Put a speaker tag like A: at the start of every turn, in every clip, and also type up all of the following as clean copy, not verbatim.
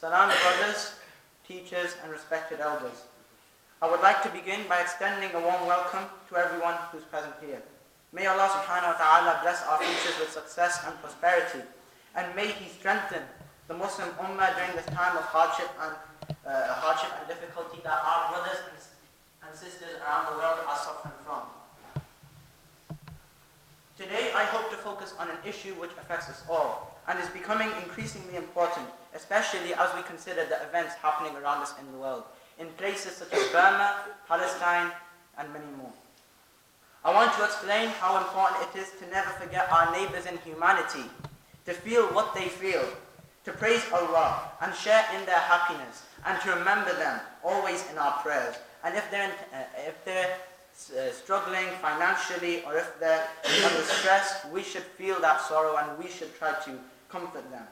A: Salam, brothers, teachers, and respected elders. I would like to begin by extending a warm welcome to everyone who's present here. May Allah subhanahu wa ta'ala bless our futures with success and prosperity, and may He strengthen the Muslim Ummah during this time of hardship and difficulty that our brothers and sisters around the world are suffering from. Today, I hope to focus on an issue which affects us all and is becoming increasingly important, especially as we consider the events happening around us in the world, in places such as Burma, Palestine, and many more. I want to explain how important it is to never forget our neighbors in humanity, to feel what they feel, to praise Allah and share in their happiness, and to remember them always in our prayers. And if they're struggling financially, or if they're under stress, we should feel that sorrow and we should try to comfort them.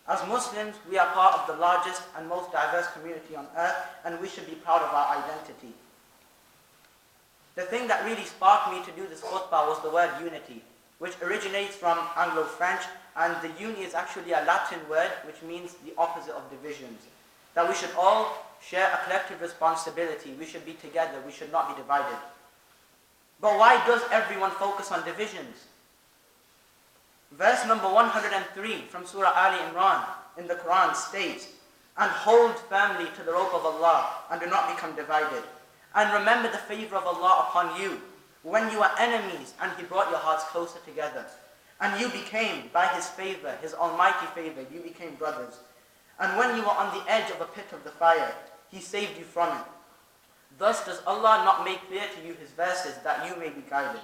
A: As Muslims, we are part of the largest and most diverse community on earth, and we should be proud of our identity. The thing that really sparked me to do this khutbah was the word unity, which originates from Anglo-French, and the uni is actually a Latin word which means the opposite of divisions. That we should all share a collective responsibility. We should be together. We should not be divided. But why does everyone focus on divisions? Verse number 103 from Surah Ali Imran in the Quran states, "And hold firmly to the rope of Allah and do not become divided. And remember the favor of Allah upon you when you were enemies and He brought your hearts closer together. And you became, by His favor, His almighty favor, you became brothers. And when you were on the edge of a pit of the fire, He saved you from it. Thus does Allah not make clear to you His verses that you may be guided."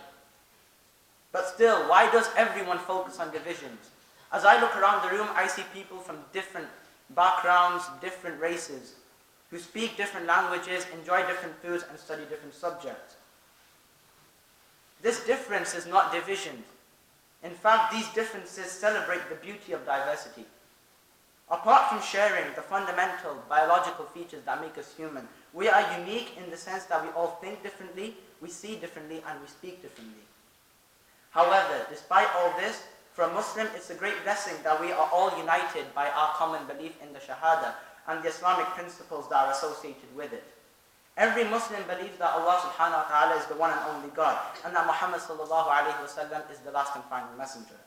A: But still, why does everyone focus on divisions? As I look around the room, I see people from different backgrounds, different races, who speak different languages, enjoy different foods, and study different subjects. This difference is not division. In fact, these differences celebrate the beauty of diversity. Apart from sharing the fundamental biological features that make us human, we are unique in the sense that we all think differently, we see differently, and we speak differently. However, despite all this, for a Muslim, it's a great blessing that we are all united by our common belief in the Shahada and the Islamic principles that are associated with it. Every Muslim believes that Allah subhanahu wa ta'ala is the one and only God, and that Muhammad sallallahu alayhi wa sallam is the last and final messenger.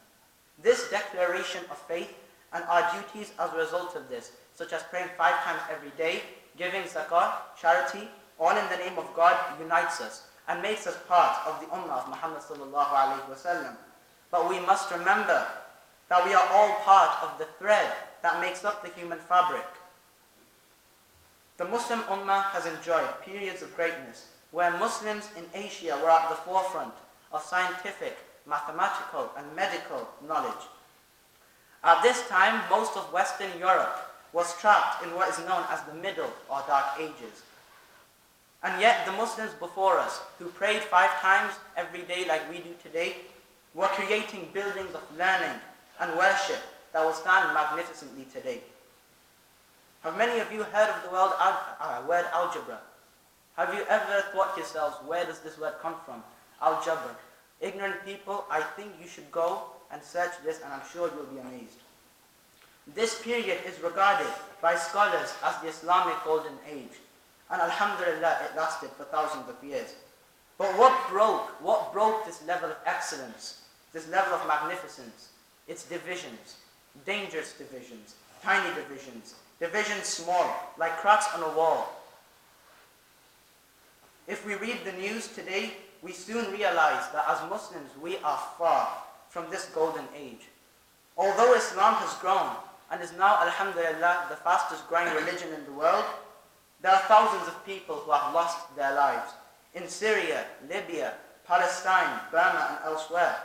A: This declaration of faith and our duties as a result of this, such as praying 5 times every day, giving zakah, charity, all in the name of God, unites us and makes us part of the ummah of Muhammad sallallahu alayhi wa sallam. But we must remember that we are all part of the thread that makes up the human fabric. The Muslim ummah has enjoyed periods of greatness where Muslims in Asia were at the forefront of scientific, mathematical, and medical knowledge. At this time, most of Western Europe was trapped in what is known as the Middle or Dark Ages. And yet the Muslims before us, who prayed 5 times every day like we do today, were creating buildings of learning and worship that will stand magnificently today. Have many of you heard of the word algebra? Have you ever thought to yourselves, where does this word come from? Algebra. Ignorant people, I think you should go and search this, and I'm sure you'll be amazed. This period is regarded by scholars as the Islamic Golden Age. And alhamdulillah, it lasted for thousands of years. But what broke this level of excellence, this level of magnificence? It's divisions, dangerous divisions, tiny divisions, divisions small, like cracks on a wall. If we read the news today, we soon realize that as Muslims, we are far from this golden age. Although Islam has grown and is now, alhamdulillah, the fastest growing religion in the world, there are thousands of people who have lost their lives in Syria, Libya, Palestine, Burma, and elsewhere.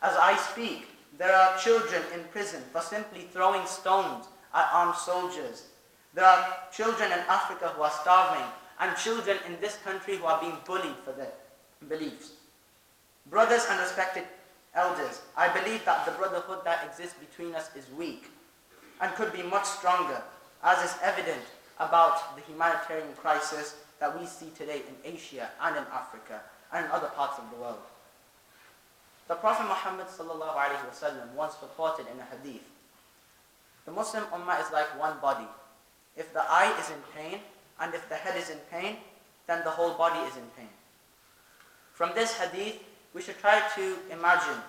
A: As I speak, there are children in prison for simply throwing stones at armed soldiers. There are children in Africa who are starving, and children in this country who are being bullied for their beliefs. Brothers and respected elders, I believe that the brotherhood that exists between us is weak and could be much stronger, as is evident about the humanitarian crisis that we see today in Asia and in Africa and in other parts of the world. The Prophet Muhammad sallallahu alaihi wasallam once reported in a hadith, the Muslim ummah is like one body. If the eye is in pain, and if the head is in pain, then the whole body is in pain. From this hadith, we should try to imagine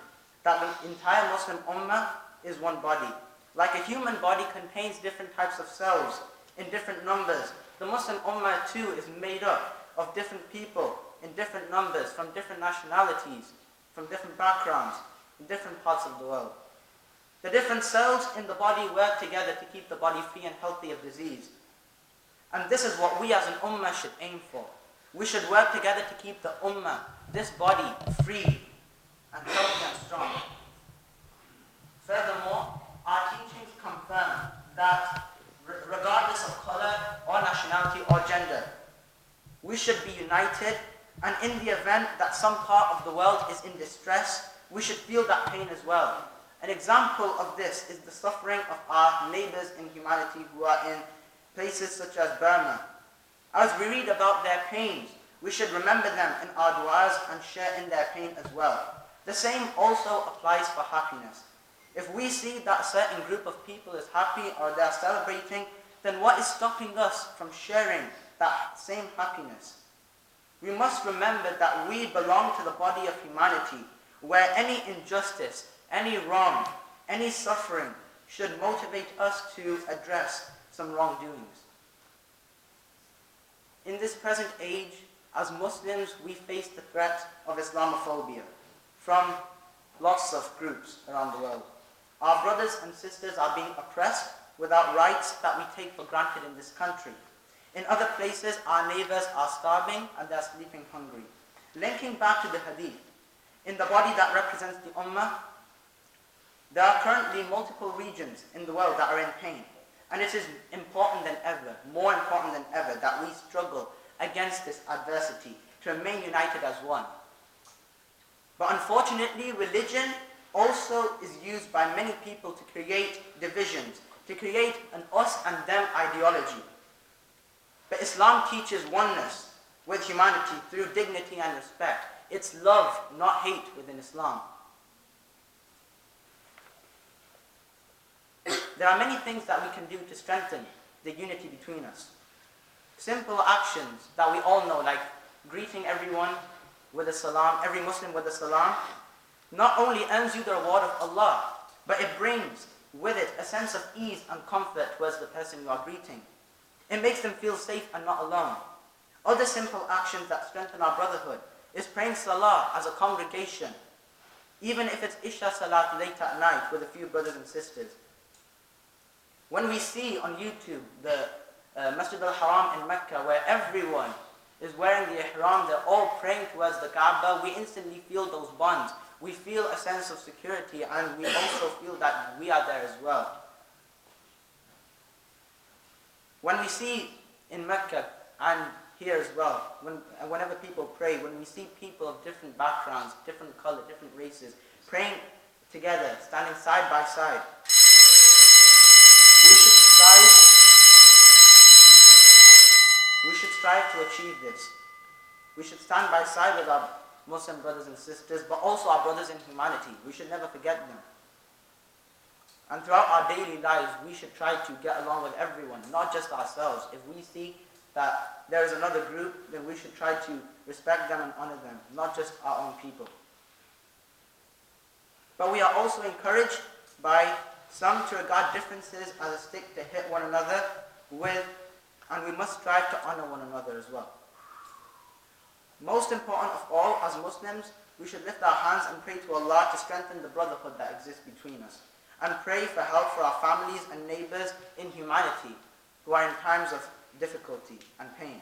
A: that the entire Muslim ummah is one body. Like a human body contains different types of cells in different numbers, the Muslim ummah too is made up of different people in different numbers, from different nationalities, from different backgrounds, in different parts of the world. The different cells in the body work together to keep the body free and healthy of disease. And this is what we as an ummah should aim for. We should work together to keep the ummah, this body, free and healthy and strong. Furthermore, our teachings confirm that regardless of color or nationality or gender, we should be united, and in the event that some part of the world is in distress, we should feel that pain as well. An example of this is the suffering of our neighbors in humanity who are in places such as Burma. As we read about their pains, we should remember them in our du'as and share in their pain as well. The same also applies for happiness. If we see that a certain group of people is happy or they are celebrating, then what is stopping us from sharing that same happiness? We must remember that we belong to the body of humanity, where any injustice, any wrong, any suffering should motivate us to address some wrongdoings. In this present age, as Muslims, we face the threat of Islamophobia from lots of groups around the world. Our brothers and sisters are being oppressed without rights that we take for granted in this country. In other places, our neighbors are starving and they are sleeping hungry. Linking back to the hadith, in the body that represents the ummah, there are currently multiple regions in the world that are in pain. And it is important than ever, more important than ever, that we struggle against this adversity to remain united as one. But unfortunately, religion also is used by many people to create divisions, to create an us and them ideology. But Islam teaches oneness with humanity through dignity and respect. It's love, not hate, within Islam. There are many things that we can do to strengthen the unity between us. Simple actions that we all know, like greeting everyone with a salam, every Muslim with a salam, not only earns you the reward of Allah, but it brings with it a sense of ease and comfort towards the person you are greeting. It makes them feel safe and not alone. Other simple actions that strengthen our brotherhood is praying salah as a congregation, even if it's Isha Salat late at night with a few brothers and sisters. When we see on YouTube the Masjid al-Haram in Mecca, where everyone is wearing the ihram, they're all praying towards the Kaaba, we instantly feel those bonds. We feel a sense of security, and we also feel that we are there as well. When we see in Mecca and here as well, whenever people pray, when we see people of different backgrounds, different color, different races, praying together, standing side by side, we should strive to achieve this. We should stand by side with our Muslim brothers and sisters, but also our brothers in humanity. We should never forget them. And throughout our daily lives, we should try to get along with everyone, not just ourselves. If we see that there is another group, then we should try to respect them and honor them, not just our own people. But we are also encouraged by some to regard differences as a stick to hit one another with, and we must strive to honor one another as well. Most important of all, as Muslims, we should lift our hands and pray to Allah to strengthen the brotherhood that exists between us, and pray for help for our families and neighbors in humanity who are in times of difficulty and pain.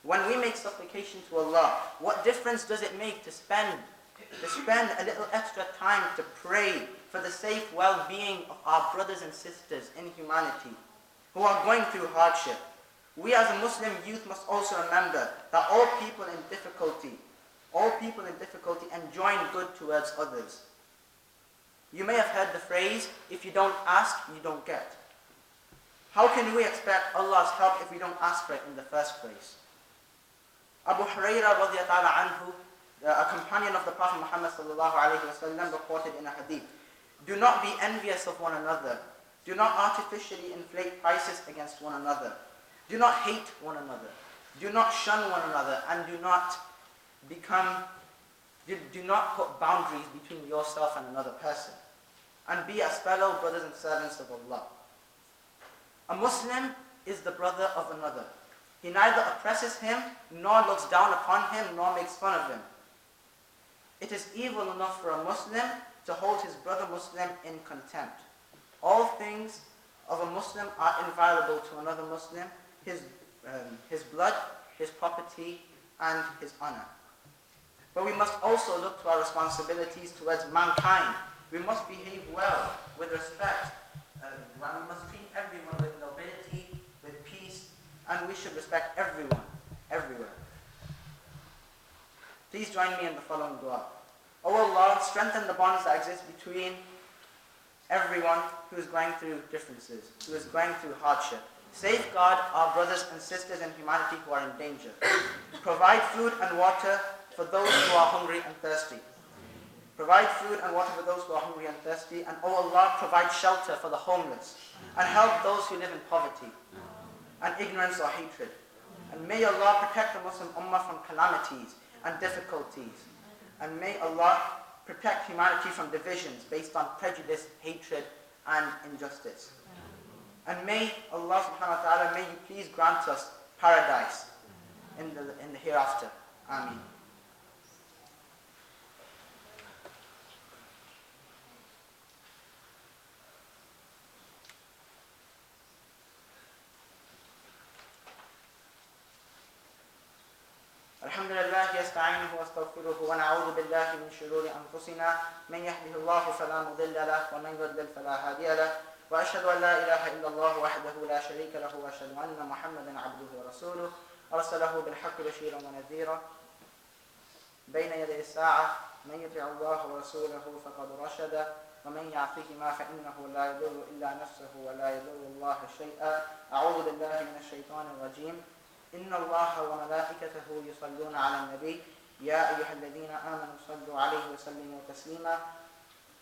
A: When we make supplication to Allah, what difference does it make to spend a little extra time to pray for the safe well-being of our brothers and sisters in humanity who are going through hardship? We as a Muslim youth must also remember that all people in difficulty enjoin good towards others. You may have heard the phrase, if you don't ask, you don't get. How can we expect Allah's help if we don't ask for it in the first place? Abu Hurairah radiyallahu anhu, a companion of the Prophet Muhammad sallallahu alayhi wa sallam, reported in a hadith, "Do not be envious of one another, Do not artificially inflate prices against one another. Do not hate one another. Do not shun one another, and do not put boundaries between yourself and another person. And be as fellow brothers and servants of Allah. A Muslim is the brother of another. He neither oppresses him, nor looks down upon him, nor makes fun of him. It is evil enough for a Muslim to hold his brother Muslim in contempt. All things of a Muslim are inviolable to another Muslim, his blood, his property, and his honor. But we must also look to our responsibilities towards mankind. We must behave well, with respect, and we must treat everyone with nobility, with peace, and we should respect everyone, everywhere. Please join me in the following dua. O Allah, strengthen the bonds that exist between everyone who is going through differences, who is going through hardship. Safeguard our brothers and sisters in humanity who are in danger. Provide food and water for those who are hungry and thirsty. Provide food and water for those who are hungry and thirsty. And O Allah, provide shelter for the homeless. And help those who live in poverty and ignorance or hatred. And may Allah protect the Muslim Ummah from calamities and difficulties. And may Allah protect humanity from divisions based on prejudice, hatred, and injustice. And may Allah subhanahu wa ta'ala, may you please grant us paradise in the hereafter. Ameen. الحمد لله يستعينه واستغفره ونعوذ بالله من شرور أنفسنا من يهده الله فلا مضل له ومن يضلل فلا هادي له وأشهد أن لا إله إلا الله وحده لا شريك له وأشهد أن محمدا عبده ورسوله أرسله بالحق بشيرا ونذيرا بين يدي الساعة من يطع الله ورسوله فقد رشد ومن يعصهما فإنه لا يضر إلا نفسه ولا يضر الله شيئا أعوذ بالله من الشيطان الرجيم إن الله وملائكته يصلون على النبي يا أيها الذين آمنوا صلوا عليه وسلموا تسليما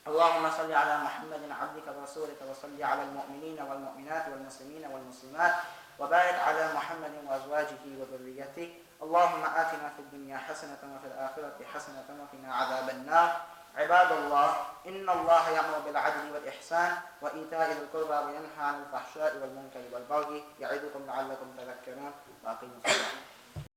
A: اللهم صل على محمد عبدك ورسولك وصل على المؤمنين والمؤمنات والمسلمين والمسلمات وبارك على محمد وأزواجه وذريته اللهم آتنا في الدنيا حسنة وفي الآخرة حسنة وقنا عذاب النار عباد الله إن الله يأمر بالعدل والإحسان وإيتاء ذي القربى وينهى عن الفحشاء والمنكر والبغي يعظكم لعلكم تذكرون وأقيموا الصلاة